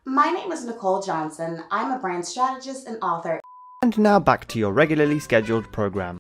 My name is Nicole Johnson. I'm a brand strategist and author. And now back to your regularly scheduled program.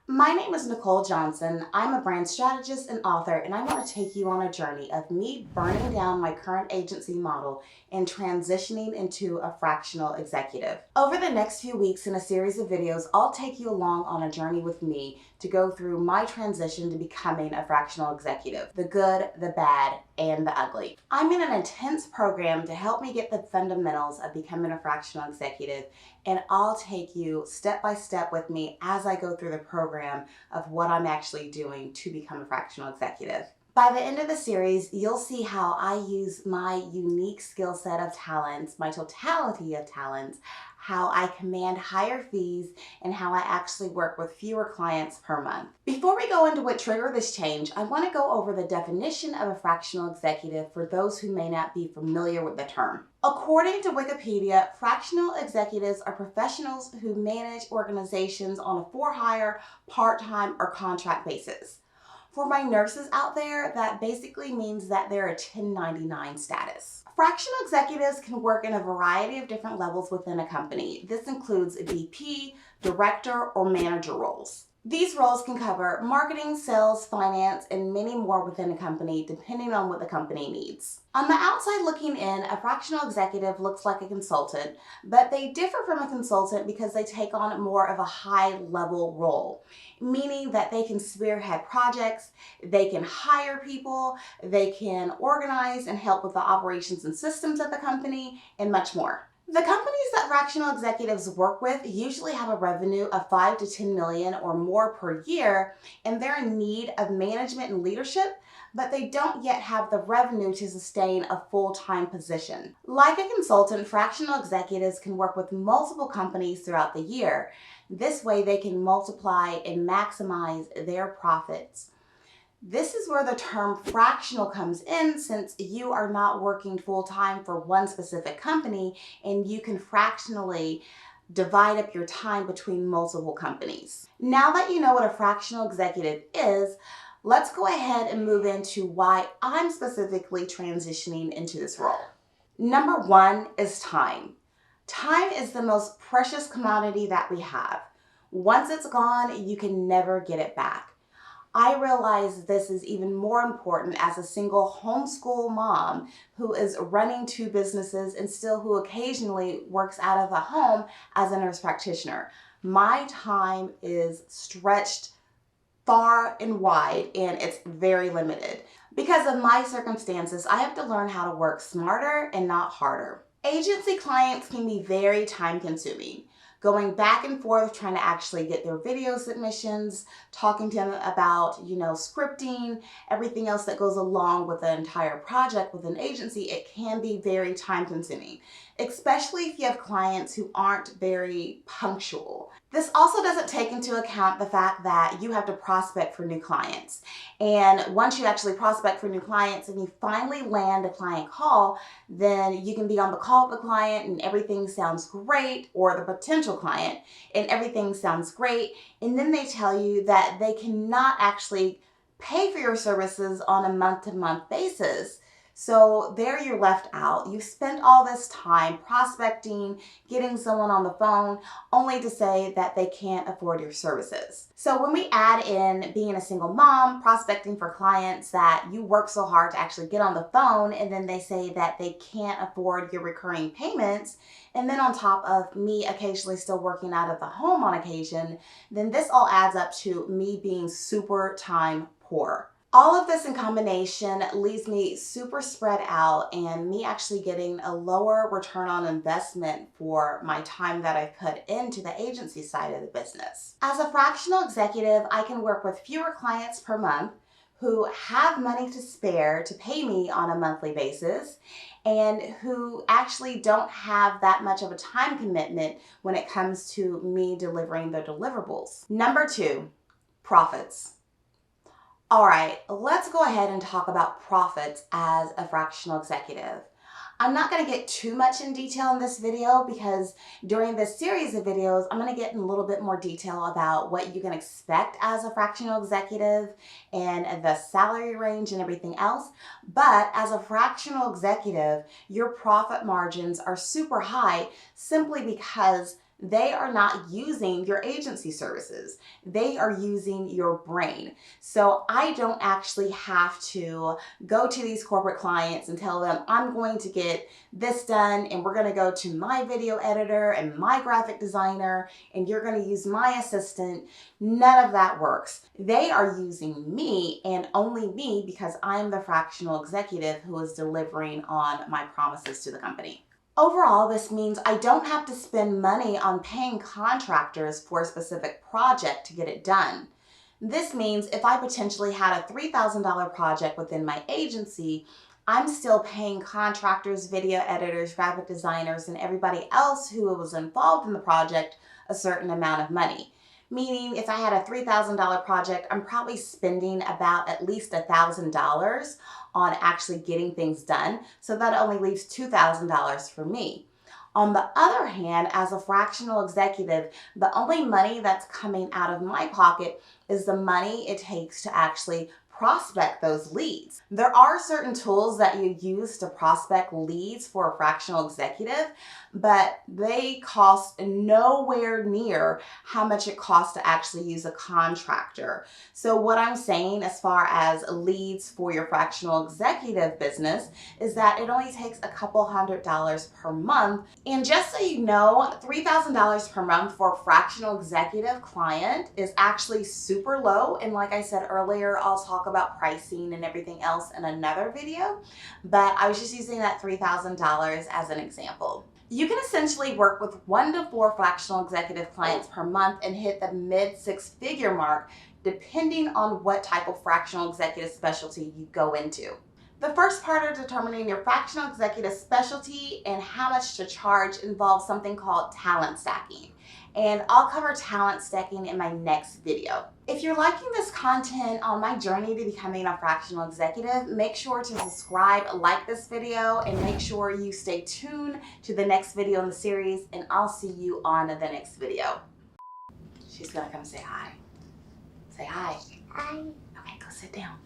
My name is Nicole Johnson. I'm a brand strategist and author, and I want to take you on a journey of me burning down my current agency model and transitioning into a fractional executive. Over the next few weeks in a series of videos, I'll take you along on a journey with me to go through my transition to becoming a fractional executive, the good, the bad, and the ugly. I'm in an intense program to help me get the fundamentals of becoming a fractional executive, and I'll take you step by step with me as I go through the program of what I'm actually doing to become a fractional executive. By the end of the series, you'll see how I use my unique skill set of talents, my totality of talents, how I command higher fees, and how I actually work with fewer clients per month. Before we go into what triggered this change, I want to go over the definition of a fractional executive for those who may not be familiar with the term. According to Wikipedia, fractional executives are professionals who manage organizations on a for-hire, part-time, or contract basis. For my nurses out there, that basically means that they're a 1099 status. Fractional executives can work in a variety of different levels within a company. This includes VP, director, or manager roles. These roles can cover marketing, sales, finance, and many more within a company, depending on what the company needs. On the outside looking in, a fractional executive looks like a consultant, but they differ from a consultant because they take on more of a high-level role, meaning that they can spearhead projects, they can hire people, they can organize and help with the operations and systems of the company, and much more. The companies that fractional executives work with usually have a revenue of 5 to 10 million or more per year, and they're in need of management and leadership, but they don't yet have the revenue to sustain a full-time position. Like a consultant, fractional executives can work with multiple companies throughout the year. This way they can multiply and maximize their profits. This is where the term fractional comes in, since you are not working full-time for one specific company and you can fractionally divide up your time between multiple companies. Now that you know what a fractional executive is, let's go ahead and move into why I'm specifically transitioning into this role. Number one is time. Time is the most precious commodity that we have. Once it's gone, you can never get it back. I realize this is even more important as a single homeschool mom who is running two businesses and still who occasionally works out of the home as a nurse practitioner. My time is stretched far and wide, and it's very limited. Because of my circumstances, I have to learn how to work smarter and not harder. Agency clients can be very time consuming. Going back and forth, trying to actually get their video submissions, talking to them about, scripting, everything else that goes along with the entire project with an agency, it can be very time consuming, especially if you have clients who aren't very punctual. This also doesn't take into account the fact that you have to prospect for new clients. And once you actually prospect for new clients and you finally land a client call, then you can be on the call with the client and everything sounds great, or the potential client, and everything sounds great. And then they tell you that they cannot actually pay for your services on a month-to-month basis. So there you're left out. You've spent all this time prospecting, getting someone on the phone, only to say that they can't afford your services. So when we add in being a single mom, prospecting for clients that you work so hard to actually get on the phone, and then they say that they can't afford your recurring payments, and then on top of me occasionally still working out of the home on occasion, then this all adds up to me being super time poor. All of this in combination leaves me super spread out and me actually getting a lower return on investment for my time that I've put into the agency side of the business. As a fractional executive, I can work with fewer clients per month who have money to spare to pay me on a monthly basis and who actually don't have that much of a time commitment when it comes to me delivering the deliverables. Number two, profits. All right, let's go ahead and talk about profits as a fractional executive. I'm not going to get too much in detail in this video because during this series of videos, I'm going to get in a little bit more detail about what you can expect as a fractional executive and the salary range and everything else. But as a fractional executive, your profit margins are super high simply because they are not using your agency services. They are using your brain. So I don't actually have to go to these corporate clients and tell them I'm going to get this done and we're going to go to my video editor and my graphic designer and you're going to use my assistant. None of that works. They are using me and only me because I'm the fractional executive who is delivering on my promises to the company. Overall, this means I don't have to spend money on paying contractors for a specific project to get it done. This means if I potentially had a $3,000 project within my agency, I'm still paying contractors, video editors, graphic designers, and everybody else who was involved in the project a certain amount of money. Meaning if I had a $3,000 project, I'm probably spending about at least $1,000 on actually getting things done. So that only leaves $2,000 for me. On the other hand, as a fractional executive, the only money that's coming out of my pocket is the money it takes to actually prospect those leads. There are certain tools that you use to prospect leads for a fractional executive, but they cost nowhere near how much it costs to actually use a contractor. So what I'm saying as far as leads for your fractional executive business is that it only takes a couple $100s per month. And just so you know, $3,000 per month for a fractional executive client is actually super low. And like I said earlier, I'll talk about pricing and everything else in another video, but I was just using that $3,000 as an example. You can essentially work with 1 to 4 fractional executive clients per month and hit the mid 6-figure mark depending on what type of fractional executive specialty you go into. The first part of determining your fractional executive specialty and how much to charge involves something called talent stacking. And I'll cover talent stacking in my next video. If you're liking this content on my journey to becoming a fractional executive, make sure to subscribe, like this video, and make sure you stay tuned to the next video in the series, and I'll see you on the next video. She's gonna come say hi. Say hi. Hi. Okay, go sit down.